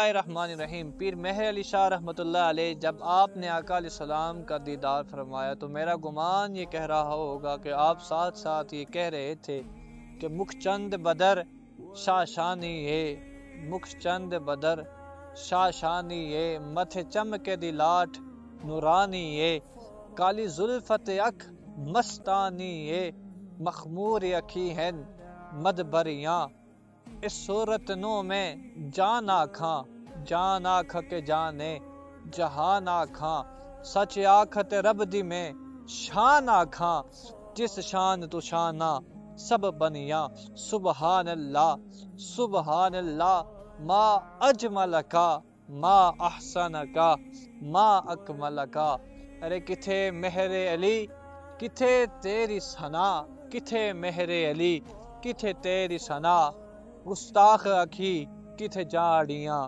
الرحمن الرحیم۔ پیر مہر علی شاہ رحمۃ اللہ علیہ، جب آپ نے آقا علیہ السلام کا دیدار فرمایا تو میرا گمان یہ کہہ رہا ہوگا کہ آپ ساتھ ساتھ یہ کہہ رہے تھے کہ مکھ چند بدر شاشانی ہے، مکھ چند بدر شاشانی ہے، متھے چمکے دی لاٹ نورانی ہے، کالی زلفت اکھ مستانی ہے، مخمور اکھی ہیں مدبریاں، اس صورت نو میں جان آکھاں، جان آکھ کے جانے جہان آکھاں، سچ آکھت رب دی میں شان آکھاں، جس شان تو شانہ سب بنیاں، سبحان اللہ سبحان اللہ، ما اجمل کا ما احسن کا ما اکمل کا۔ ارے کتھے مہر علی، کتھے تیری ثنا، کتھے مہر علی، کتھے تیری ثنا، گستاخ اکھی کتھے جاڑیاں۔